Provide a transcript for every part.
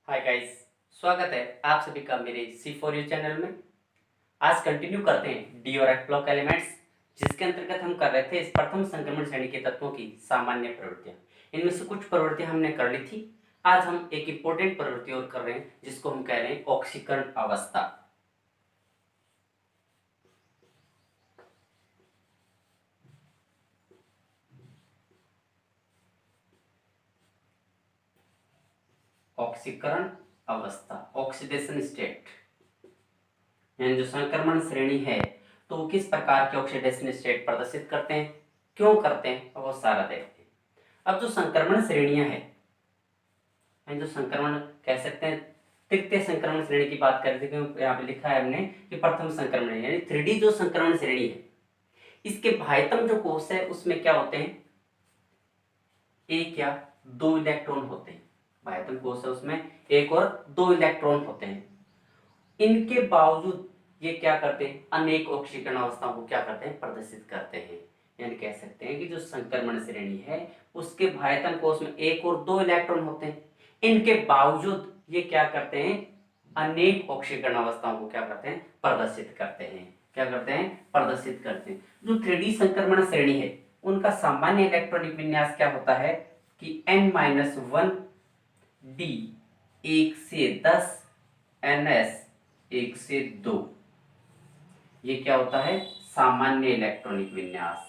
Hi guys, स्वागत है आप सभी का मेरे C4U चैनल में। आज कंटिन्यू करते हैं डी और एफ ब्लॉक एलिमेंट्स, जिसके अंतर्गत हम कर रहे थे इस प्रथम संक्रमण श्रेणी के तत्वों की सामान्य प्रवृत्तियां। इनमें से कुछ प्रवृत्तियां हमने कर ली थी। आज हम एक इंपॉर्टेंट प्रवृत्ति और कर रहे हैं, जिसको हम कह रहे हैं ऑक्सीकरण अवस्था। ऑक्सीकरण अवस्था, ऑक्सीडेशन स्टेट, यानी जो संक्रमण श्रेणी है तो वो किस प्रकार के ऑक्सीडेशन स्टेट प्रदर्शित करते हैं, क्यों करते हैं, और वो सारा देखते हैं। अब जो संक्रमण श्रेणियां हैं, जो संक्रमण कह सकते हैं तृतीय संक्रमण श्रेणी की बात कर रहे थे, क्योंकि यहाँ पे लिखा है हमने कि प्रथम संक्रमण यानी 3D जो संक्रमण श्रेणी है, इसके बाह्यतम जो कोश है उसमें क्या होते हैं, एक या दो इलेक्ट्रॉन होते हैं। बाह्यतम कोश है उसमें एक और दो इलेक्ट्रॉन होते हैं। इनके बावजूद ये क्या करते हैं, अनेक ऑक्सीकरण अवस्थाओं को क्या करते हैं, प्रदर्शित करते हैं। यानी कह सकते हैं कि जो संक्रमण श्रेणी है उसके बाह्यतम कोश में एक और दो इलेक्ट्रॉन होते हैं। इनके बावजूद ये क्या करते हैं, अनेक ऑक्सीकरण अवस्थाओं को क्या करते हैं, प्रदर्शित करते हैं। क्या करते हैं, प्रदर्शित करते हैं। जो 3D संक्रमण श्रेणी है उनका सामान्य इलेक्ट्रॉनिक विन्यास क्या होता है कि N-1 D 1 से 10 NS 1 से 2, ये क्या होता है, सामान्य इलेक्ट्रॉनिक विन्यास।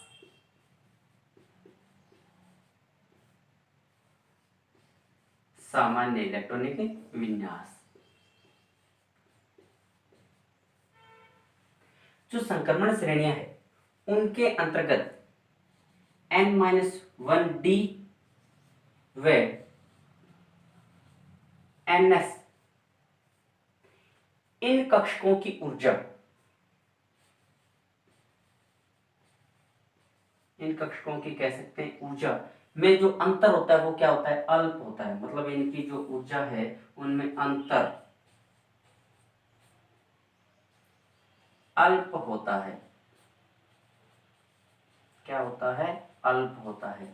सामान्य इलेक्ट्रॉनिक विन्यास। जो संक्रमण श्रेणियां हैं उनके अंतर्गत N-1D व NS, इन कक्षकों की ऊर्जा, इन कक्षकों की कह सकते हैं ऊर्जा में जो अंतर होता है वो क्या होता है, अल्प होता है। मतलब इनकी जो ऊर्जा है उनमें अंतर अल्प होता है। क्या होता है, अल्प होता है।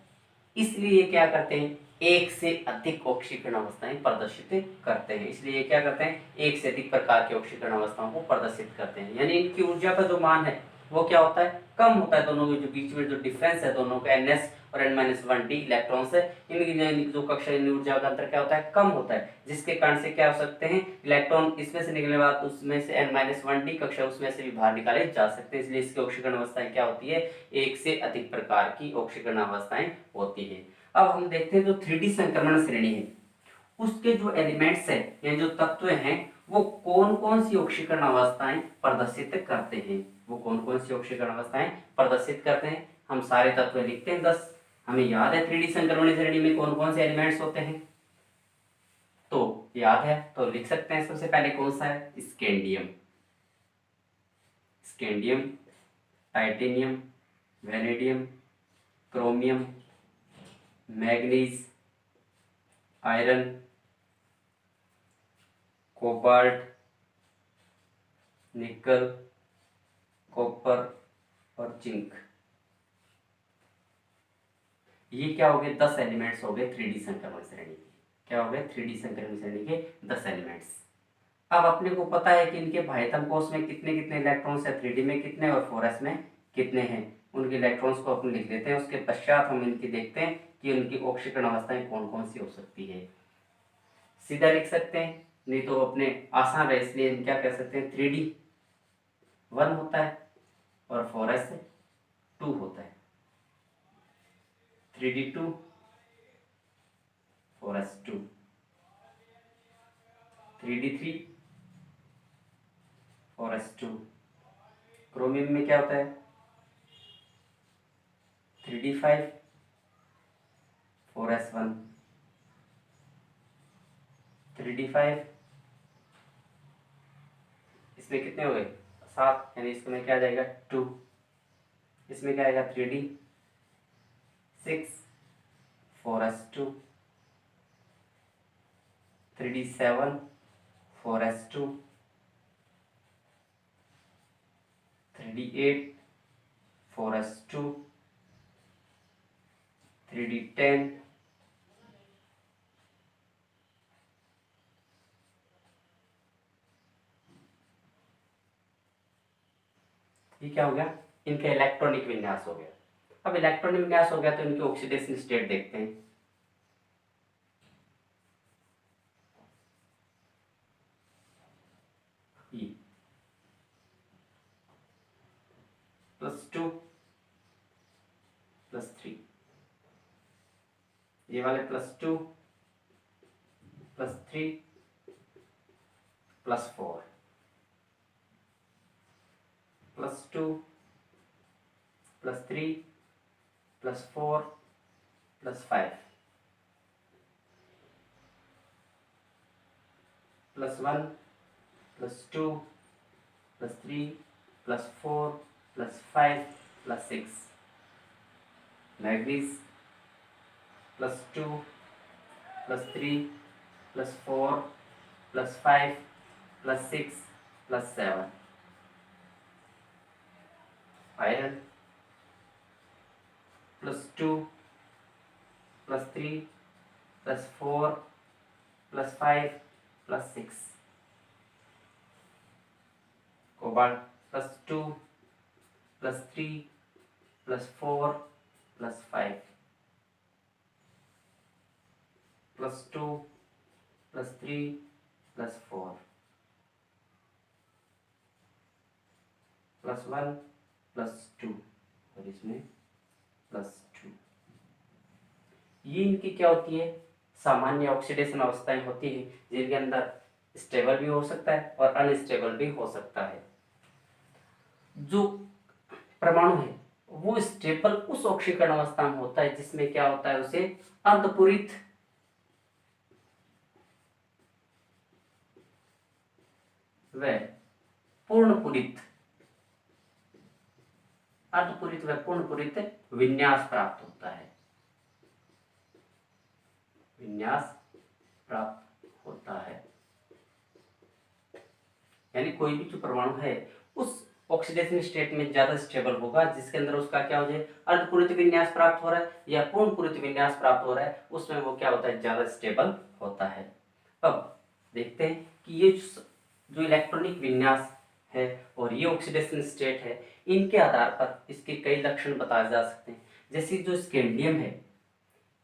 इसलिए क्या करते हैं, एक से अधिक ऑक्सीकरण अवस्थाएं प्रदर्शित करते हैं। इसलिए क्या करते हैं, एक से अधिक प्रकार के ऑक्सीकरण अवस्थाओं को प्रदर्शित करते हैं। यानी इनकी ऊर्जा का जो मान है वो क्या होता है, कम होता है। दोनों के जो बीच में जो डिफरेंस है दोनों का NS और N-1D इलेक्ट्रॉन्स है, इनकी जो कक्षा ऊर्जा का अंतर क्या होता है, कम होता है। जिसके कारण से क्या हो सकते हैं, इलेक्ट्रॉन इसमें से निकलने बाद उसमें से N-1D कक्षा उसमें से भी बाहर निकाले जा सकते हैं। इसलिए इसकी ऑक्सीकरण अवस्थाएं क्या होती है, एक से अधिक प्रकार की ऑक्सीकरण अवस्थाएं होती है। अब हम देखते हैं जो 3D संक्रमण श्रेणी है उसके जो एलिमेंट्स है या जो तत्व हैं वो कौन कौन सी ऑक्सीकरण अवस्थाएं प्रदर्शित करते हैं। वो कौन कौन सी ऑक्सीकरण अवस्थाएं प्रदर्शित करते हैं, हम सारे तत्व लिखते हैं 10। हमें याद है 3D संक्रमण श्रेणी में कौन कौन से एलिमेंट्स होते हैं, तो याद है तो लिख सकते हैं। सबसे पहले कौन सा है, scandium, scandium, titanium, vanadium, chromium, manganese, iron, cobalt, निकल, कॉपर और जिंक। ये क्या हो गए, 10 एलिमेंट्स हो गए 3D संक्रमण श्रेणी के। क्या हो गए, 3D संक्रमण श्रेणी के 10 एलिमेंट्स। अब अपने को पता है कि इनके बाह्यतम कोश में कितने कितने इलेक्ट्रॉन्स है, 3D में कितने और 4s में कितने हैं। उनके इलेक्ट्रॉन्स को अपन लिख लेते हैं। उसके पश्चात हम इनकी देखते हैं कि उनकी ऑक्सीकरण अवस्थाएं कौन कौन सी हो सकती है। सीधा लिख सकते हैं, नहीं तो अपने आसान है इसलिए हम क्या कर सकते हैं, 3D 1 होता है और 4s 2 होता है। 3D 2, 4s 2, 3D 3, 4s 2। Chromium में क्या होता है, 3D 5, 4s 1, 3D 5। इसमें कितने हो गए, 7, यानी इसमें क्या जाएगा 2। इसमें क्या आएगा 3D 6, 4s 2, 3D 7, 4s 2, 3D 8, 4s 2, 3D 10, ये क्या हो गया, इनका इलेक्ट्रॉनिक विन्यास हो गया। अब इलेक्ट्रॉनिक विन्यास हो गया तो इनकी ऑक्सीडेशन स्टेट देखते हैं। +2 +3, ये वाले +2 +3 +4, +2 +3 +4 +5, +1 +2 +3 +4 +5 +6, मैग्नीज +2 +3 +4 +5 +6 +7, आयरन +2 +3 +4 +5 +6, कोबाल्ट +2 +3 +4 +5 +2 +3 +4 +1 +2 और इसमें +2। ये इनकी क्या होती है, सामान्य ऑक्सीडेशन अवस्थाएं होती है जिनके अंदर स्टेबल भी हो सकता है और अनस्टेबल भी हो सकता है। जो परमाणु है वो स्टेबल उस ऑक्सीकरण अवस्था में होता है जिसमें क्या होता है, उसे अर्धपूरित व पूर्णपूरित, अर्धपूरित व पूर्णपूरित विन्यास प्राप्त होता है, विन्यास प्राप्त होता है। यानी कोई भी जो परमाणु है उस ऑक्सीडेशन स्टेट में ज्यादा स्टेबल होगा जिसके अंदर उसका क्या हो जाए, अर्धपूरित विन्यास प्राप्त हो रहा है या पूर्णपूरित विन्यास प्राप्त हो रहा है, उसमें वो क्या होता है, ज्यादा स्टेबल होता है। अब देखते हैं कि ये जो इलेक्ट्रॉनिक विन्यास है और ये ऑक्सीडेशन स्टेट है, इनके आधार पर इसके कई लक्षण बताए जा सकते हैं। जैसे जो स्कैंडियम है,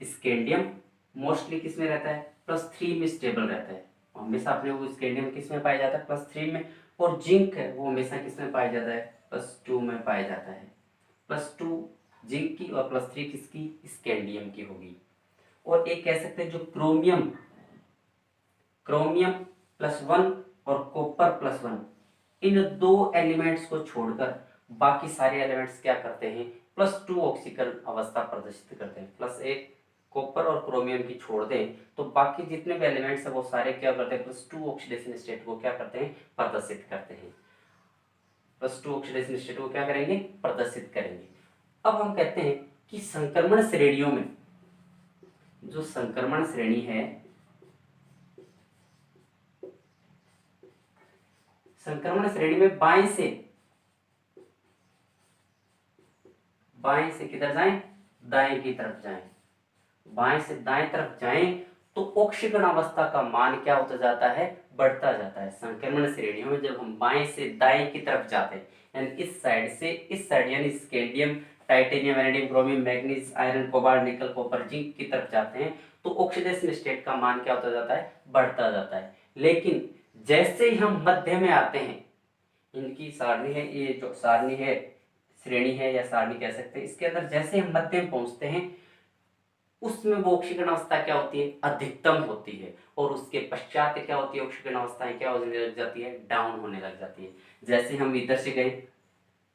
स्कैंडियम मोस्टली किस में रहता है, +3 में स्टेबल रहता है, हमेशा अपने वो स्कैंडियम किस में पाया जाता है, +3 में। और जिंक है वो हमेशा किस में पाया जाता है, +2 में पाया जाता है। +2 जिंक की और +3 किसकी, स्कैंडियम की होगी। और एक कह सकते हैं जो क्रोमियम, क्रोमियम +1 और कॉपर +1, इन दो एलिमेंट्स को छोड़कर बाकी सारे एलिमेंट्स क्या करते हैं, +2 ऑक्सीकरण अवस्था प्रदर्शित करते हैं। +1 कॉपर और क्रोमियम की छोड़ दें तो बाकी जितने भी एलिमेंट्स है वो सारे क्या करते हैं, +2 ऑक्सीडेशन स्टेट को क्या करते हैं, प्रदर्शित करते हैं, +2 ऑक्सीडेशन स्टेट को क्या करेंगे, प्रदर्शित करेंगे। अब हम कहते हैं कि संक्रमण श्रेणियों में, जो संक्रमण श्रेणी है, संक्रमण श्रेणी में बाएं से किधर जाएं, दाएं की तरफ जाएं, बाएं से दाएं तरफ जाएं तो ऑक्सीकरण अवस्था का मान क्या होता जाता है, बढ़ता जाता है। संक्रमण श्रेणियों में जब हम बाएं से दाएं की तरफ जाते हैं, यानी इस साइड से इस साइड, यानी scandium, titanium, vanadium, chromium, manganese, iron, cobalt, निकल, कॉपर, जिंक की तरफ जाते हैं तो ऑक्सीडेशन स्टेट का मान क्या होता जाता है, बढ़ता जाता है। लेकिन जैसे ही हम मध्य में आते हैं, इनकी सारणी है, ये जो सारणी है, श्रेणी है या सारणी कह सकते हैं, इसके अंदर जैसे हम मध्य में पहुंचते हैं उसमें वो ऑक्सीकरण अवस्था क्या होती है, अधिकतम होती है। और उसके पश्चात क्या होती है, ऑक्सीकरण अवस्थाएं क्या होने लग जाती है, डाउन होने लग जाती है। जैसे हम इधर से गए,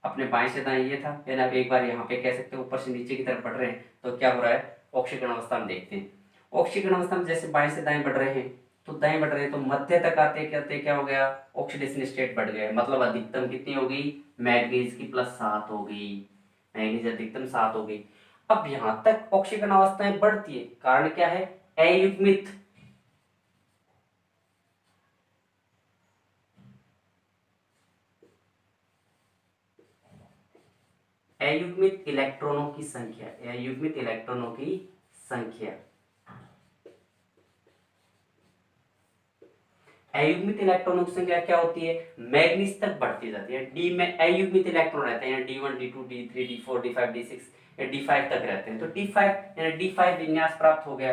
अपने बाएं से दाएं ये था, फिर आप एक बार यहाँ पे कह सकते हैं ऊपर से नीचे की तरफ बढ़ रहे हैं तो क्या हो रहा है, ऑक्सीकरण अवस्था में देखते हैं। ऑक्सीकरण अवस्था में जैसे बाएं से दाएं बढ़ रहे हैं तो दाएं बढ़ रहे हैं तो मध्य तक आते कहते क्या हो गया, ऑक्सीडेशन स्टेट बढ़ गया, मतलब अधिकतम कितनी हो गई, मैग्नीज की +7 हो गई, मैग्नीज अधिकतम 7 हो गई। अब यहां तक ऑक्सीकरण अवस्थाएं बढ़ती है, कारण क्या है, अयुग्मित, अयुग्मित इलेक्ट्रॉनों की संख्या, अयुग्मित इलेक्ट्रॉनों की संख्या, अयुग्मित इलेक्ट्रॉनों की संख्या क्या होती है, मैग्नीज तक बढ़ती जाती है। डी में अयुग्मित इलेक्ट्रॉन रहते हैं, D1 D2 D3 D4 D5 D6 या D5 तक रहते हैं। तो D5 यानी D5 विन्यास प्राप्त हो गया,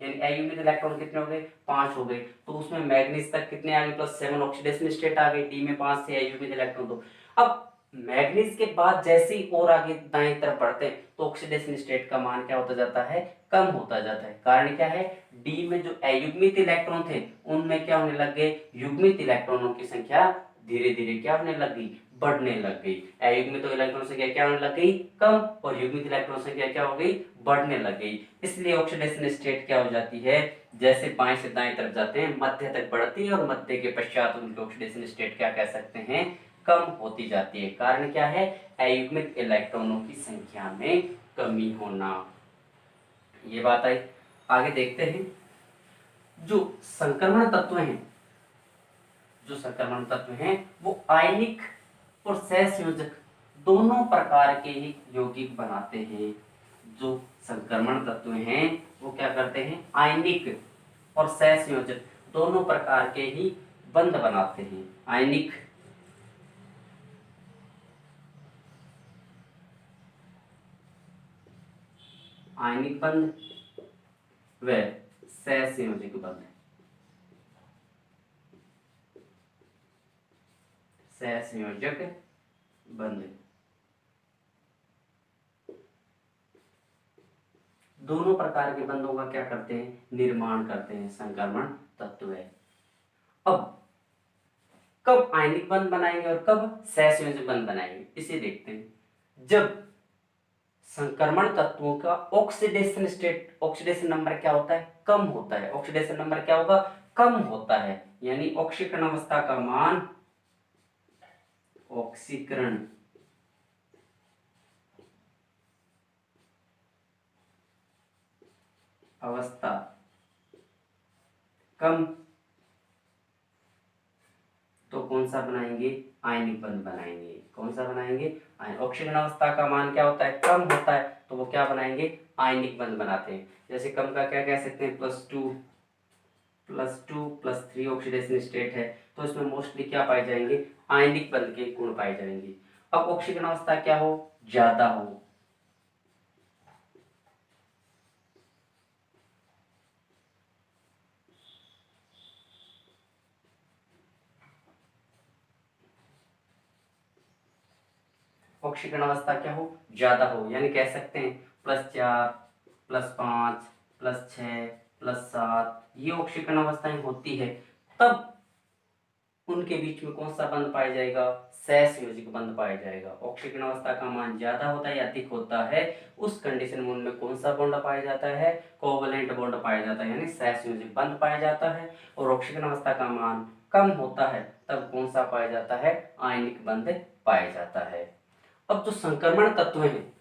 यानी अयुग्मित इलेक्ट्रॉन कितने हो गए, 5 हो गए। तो उसमें मैग्नीज तक कितने आ गए, +7 ऑक्सीडेशन स्टेट आ गए। डी में 5 थे अयुग्मित इलेक्ट्रॉन। तो अब मैग्नीज के बाद जैसे ही और आगे दाएं तरफ बढ़ते हैं तो ऑक्सीडेशन स्टेट का मान क्या होता जाता है, कम होता जाता है। कारण क्या है, डी में जो अयुग्मित इलेक्ट्रॉन थे उनमें क्या होने लग गए, युग्मित इलेक्ट्रॉनों की संख्या धीरे धीरे क्या होने लग गई, बढ़ने लग गई। अयुग्मित इलेक्ट्रॉन संख्या क्या होने लग गई, कम, और युग्मित इलेक्ट्रॉन संख्या क्या हो गई, बढ़ने लग गई। इसलिए ऑक्सीडेशन स्टेट क्या हो जाती है, जैसे बाएं से दाएं तरफ जाते हैं मध्य तक बढ़ती है और मध्य के पश्चात उनकी ऑक्सीडेशन स्टेट क्या कह सकते हैं, कम होती जाती है। कारण क्या है, अयुग्मित इलेक्ट्रॉनों की संख्या में कमी होना। ये बात आई। आगे देखते हैं, जो संक्रमण तत्व हैं, जो संक्रमण तत्व हैं वो आयनिक और सहसंयोजक दोनों प्रकार के ही यौगिक बनाते हैं। जो संक्रमण तत्व हैं वो क्या करते हैं, आयनिक और सहसंयोजक दोनों प्रकार के ही बंध बनाते हैं। आयनिक बंध व सहसंयोजक बंध। सहसंयोजक बंध दोनों प्रकार के बंधों का क्या करते हैं, निर्माण करते हैं, संक्रमण तत्व है। अब कब आयनिक बंध बनाएंगे और कब सहसंयोजक बंध बनाएंगे इसे देखते हैं। जब संक्रमण तत्वों का ऑक्सीडेशन स्टेट, ऑक्सीडेशन नंबर क्या होता है, कम होता है। ऑक्सीडेशन नंबर क्या होगा, कम होता है, यानी ऑक्सीकरण अवस्था का मान, ऑक्सीकरण अवस्था कम, तो कौन सा बनाएंगे, आयनिक बंध बनाएंगे। कौन सा बनाएंगे, ऑक्सीकरण अवस्था का मान क्या होता है, कम होता है, तो वो क्या बनाएंगे, आयनिक बंध बनाते हैं। जैसे कम का क्या कह सकते हैं, +2 +3 ऑक्सीडेशन स्टेट है, तो इसमें मोस्टली क्या पाए जाएंगे, आयनिक बंध के गुण पाए जाएंगे। अब ऑक्सीकरण अवस्था क्या हो, ज्यादा हो, ऑक्सीकरण अवस्था क्या हो, ज्यादा हो, यानी कह सकते हैं +4 +5 +6 +7 ये ऑक्सीकरण अवस्थाएं होती है। तब उनके बीच में कौन सा बंध पाया जाएगा, सहसंयोजक बंध पाया जाएगा। ऑक्सीकरण अवस्था का मान ज्यादा होता है या अधिक होता है, उस कंडीशन में उनमें कौन सा बॉन्ड पाया जाता है, कोवलेंट बॉन्ड पाया जाता है, यानी सहसंयोजक बंध पाया जाता है। और ऑक्सीकरण अवस्था का मान कम होता है तब कौन सा पाया जाता है, आयनिक बंध पाया जाता है। अब जो संक्रमण तत्व हैं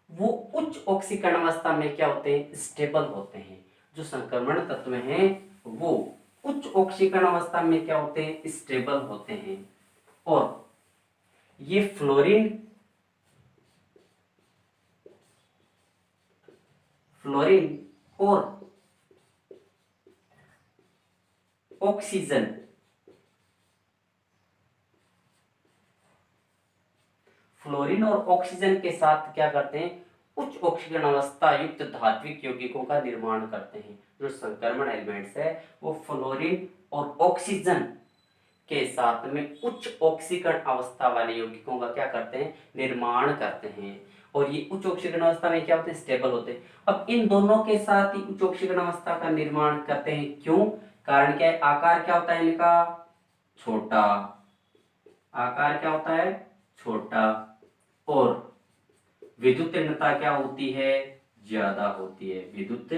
वो उच्च ऑक्सीकरण अवस्था में क्या होते हैं, स्टेबल होते हैं। जो संक्रमण तत्व हैं वो उच्च ऑक्सीकरण अवस्था में क्या होते हैं, स्टेबल होते हैं। और ये फ्लोरीन और ऑक्सीजन के साथ क्या करते हैं, उच्च ऑक्सीकरण अवस्था युक्त धात्विक यौगिकों का निर्माण करते हैं। जो संक्रमण एलिमेंट्स है वो फ्लोरीन और ऑक्सीजन के साथ में उच्च ऑक्सीकरण अवस्था वाले यौगिकों का क्या करते हैं, निर्माण करते हैं। और ये उच्च ऑक्सीकरण अवस्था में क्या होते हैं, स्टेबल होते हैं। अब इन दोनों के साथ ही उच्च ऑक्सीकरण अवस्था का निर्माण करते हैं, क्यों, कारण क्या है, आकार क्या होता है इनका, छोटा, आकार क्या होता है, छोटा, और विद्युत ऋणता क्या होती है, ज्यादा होती है। विद्युत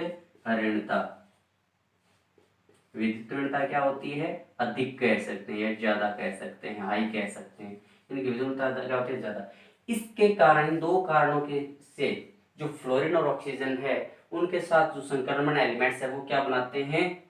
ऋणता क्या होती है, अधिक कह सकते हैं या ज्यादा कह सकते हैं, हाई कह सकते हैं। इनकी विद्युत ऋणता क्या होती है, ज्यादा। इसके कारण, दो कारणों के से जो फ्लोरीन और ऑक्सीजन है उनके साथ जो संक्रमण एलिमेंट्स है वो क्या बनाते हैं,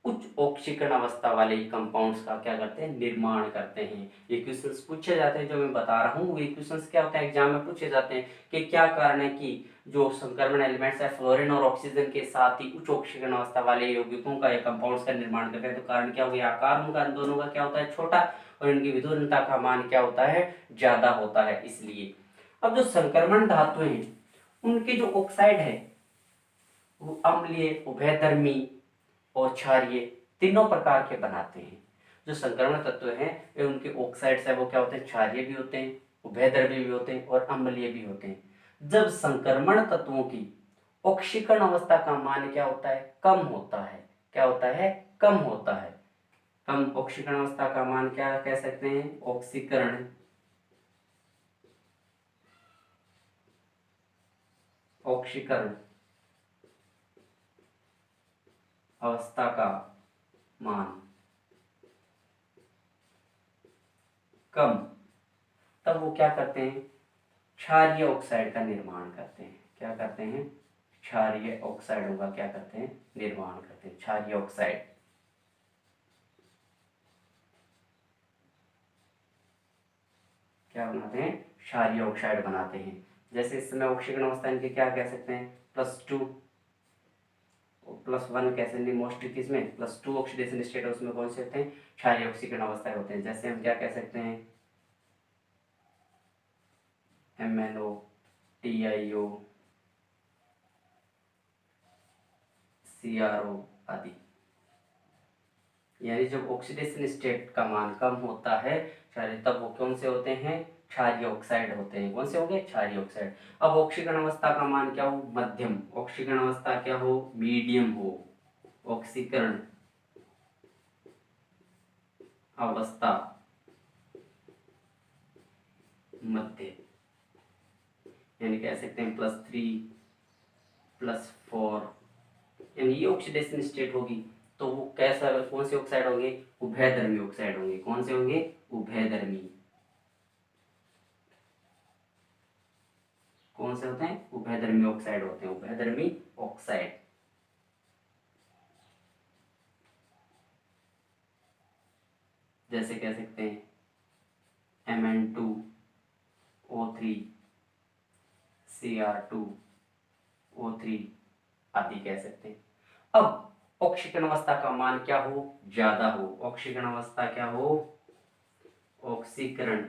उच्च ऑक्सीकरण अवस्था वाले कंपाउंड्स का क्या करते हैं, निर्माण करते हैं। ये क्वेश्चंस पूछे जाते हैं जो मैं बता रहा हूँ, ये क्वेश्चंस क्या होते हैं एग्जाम में पूछे जाते हैं कि क्या कारण है कि जो संक्रमण एलिमेंट्स है फ्लोरीन और ऑक्सीजन के साथ ही उच्च ऑक्सीकरण अवस्था वाले यौगिकों का या कंपाउंड्स का निर्माण करते हैं। तो कारण क्या हो गया, आकार उनका दोनों का क्या होता है, छोटा, और इनकी विद्युतता का मान क्या होता है, ज्यादा होता है, इसलिए। अब जो संक्रमण धातुएं हैं उनके जो ऑक्साइड है वो अम्लीय, उभयधर्मी और क्षारीय तीनों प्रकार के बनाते हैं। जो संक्रमण तत्व हैं वे उनके ऑक्साइड्स है वो क्या होते हैं, क्षारीय भी होते हैं, उभयधर्मी भी होते हैं और अम्लीय भी होते हैं। जब संक्रमण तत्वों की ऑक्सीकरण अवस्था का मान क्या होता है, कम होता है, क्या होता है, कम होता है। कम ऑक्सीकरण अवस्था का मान क्या कह सकते हैं, ऑक्सीकरण ऑक्सीकरण अवस्था का मान कम, तब वो क्या करते हैं, क्षारीय ऑक्साइड का निर्माण करते हैं। क्या करते हैं, क्षारीय ऑक्साइडों का क्या करते हैं, निर्माण करते हैं। क्षारीय ऑक्साइड क्या बनाते हैं, क्षारीय ऑक्साइड बनाते हैं। जैसे इस समय ऑक्सीकरण अवस्था इनके क्या कह सकते हैं, +2 +1 कह सकते हैं। मोस्ट किसमें +2 ऑक्सीडेशन स्टेट है उसमें कौन से होते हैं, क्षारीय ऑक्सीकरण अवस्था होते हैं। जैसे हम क्या कह सकते हैं, MnO, TiO, CrO आदि। यानी जब ऑक्सीडेशन स्टेट का मान कम होता है क्षारीय, तब वो कौन से होते हैं, क्षारीय ऑक्साइड होते हैं। कौन से होंगे, क्षारीय ऑक्साइड। अब ऑक्सीकरण अवस्था का मान क्या हो, मध्यम। ऑक्सीकरण अवस्था क्या हो, मीडियम हो। ऑक्सीकरण अवस्था मध्य, यानी कह सकते हैं +3 +4, यानी ये ऑक्सीडेशन स्टेट होगी तो वो कैसा, कौन से ऑक्साइड होंगे, उभयधर्मी ऑक्साइड होंगे। कौन से होंगे, उभयधर्मी। कौन से होते हैं, उभयधर्मी ऑक्साइड होते हैं, उभयधर्मी ऑक्साइड। जैसे कह सकते हैं Mn2O3 Cr2O3 आदि कह सकते हैं। अब ऑक्सीकरण अवस्था का मान क्या हो, ज्यादा हो। ऑक्सीकरण अवस्था क्या हो, ऑक्सीकरण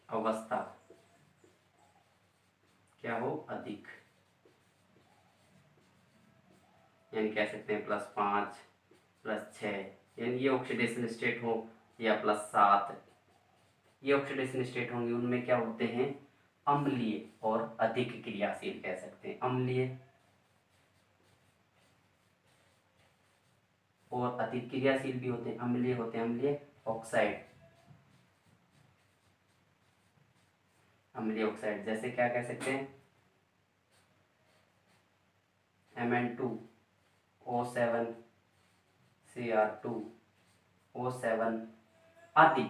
अवस्था क्या हो, अधिक, यानी कह सकते हैं +5 +6, यानी ये ऑक्सीडेशन स्टेट हो, या +7, ये ऑक्सीडेशन स्टेट होंगे उनमें क्या होते हैं, अम्लीय और अधिक क्रियाशील कह सकते हैं। अम्लीय और अधिक क्रियाशील भी होते हैं, अम्लीय होते हैं, अम्लीय ऑक्साइड, अम्लीय ऑक्साइड। जैसे क्या कह सकते हैं, Mn2O7 Cr2O7 आदि।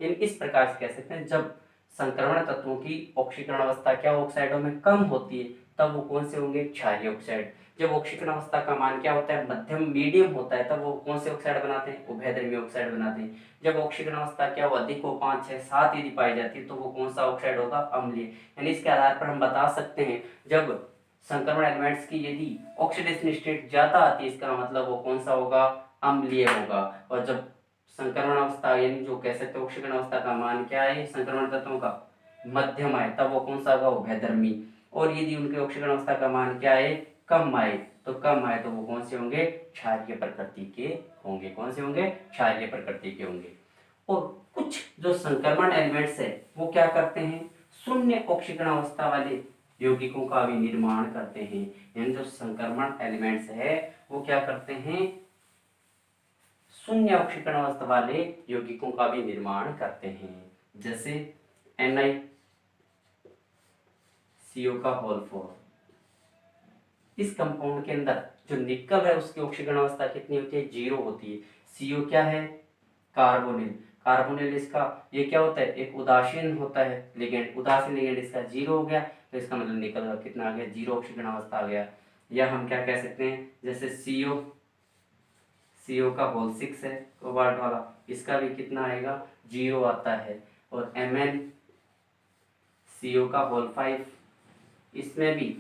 इन इस प्रकार से कह सकते हैं जब संक्रमण तत्वों की ऑक्सीकरण अवस्था क्या ऑक्साइडों में कम होती है तब वो कौन से होंगे, क्षारीय ऑक्साइड। जब ऑक्सीकरण अवस्था का मान क्या होता है, मध्यम मीडियम होता है, तब वो कौन से ऑक्साइड बनाते हैं, उभयधर्मी ऑक्साइड बनाते हैं। जब ऑक्सीकरण अवस्था क्या हो, अधिक हो, 5 6 7 यदि पाई जाती है तो वो कौन सा ऑक्साइड होगा, अम्लीय। यानी इसके आधार पर हम बता सकते हैं जब संक्रमण एलिमेंट्स की यदि ऑक्सीडेशन स्टेट ज्यादा आती है इसका मतलब वो कौन सा होगा, अम्लीय होगा। और जब संक्रमण अवस्था यानी जो कह सकते हैं ऑक्सीकरण अवस्था का मान क्या है संक्रमण तत्वों का, मध्यम आए, तब वो कौन सा होगा, उभयधर्मी। और यदि उनके ऑक्सीकरण अवस्था का मान क्या है, कम आए, तो वो कौन से होंगे, क्षारीय प्रकृति के होंगे। कौन से होंगे, क्षारीय प्रकृति के होंगे। और कुछ जो संक्रमण एलिमेंट्स है वो क्या करते हैं, शून्य ऑक्सीकरण अवस्था वाले यौगिकों का भी निर्माण करते हैं। यानी जो संक्रमण एलिमेंट्स है वो क्या करते हैं, शून्य ऑक्सीकरण अवस्था वाले यौगिकों का भी निर्माण करते हैं। जैसे NiCO4, इस कंपाउंड के अंदर जो निकल है उसकी ऑक्सीकरण अवस्था कितनी होती है, 0 होती है। CO क्या है, कार्बोनिल। कार्बोनिल इसका ये क्या होता है, एक उदासीन होता है लिगेंड, उदासीन लिगेंड इसका 0 हो गया तो इसका मतलब निकल का कितना आ गया, 0 ऑक्सीकरण अवस्था आ गया। या हम क्या कह सकते हैं, जैसे CO का होल 6 है कोबाल्ट वाला, इसका भी कितना आएगा, 0 आता है। और MnCO का होल 5, इसमें भी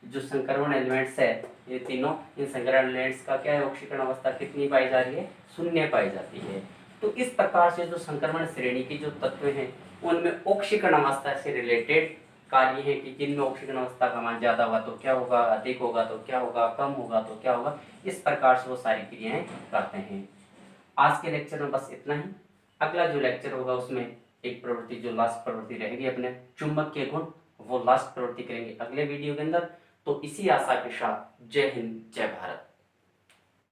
जो संक्रमण एलिमेंट्स है ये तीनों, इन संक्रमण एलिमेंट्स का क्या है, ऑक्सीकरण अवस्था कितनी पाई जा रही है, 0 पाई जाती है। तो इस प्रकार से जो संक्रमण श्रेणी की जो तत्व हैं उनमें ऑक्सीकरण अवस्था से रिलेटेड कार्य है कि किन में ऑक्सीकरण अवस्था का मान ज्यादा होगा तो क्या होगा, अधिक होगा तो क्या होगा, कम होगा तो क्या होगा, इस प्रकार से वो सारी क्रियाएं करते हैं। आज के लेक्चर में बस इतना ही। अगला जो लेक्चर होगा उसमें एक प्रवृत्ति, जो लास्ट प्रवृत्ति रहेगी अपने चुंबक के गुण, वो लास्ट प्रवृत्ति करेंगे अगले वीडियो के अंदर। तो इसी आशा के साथ जय हिंद जय भारत।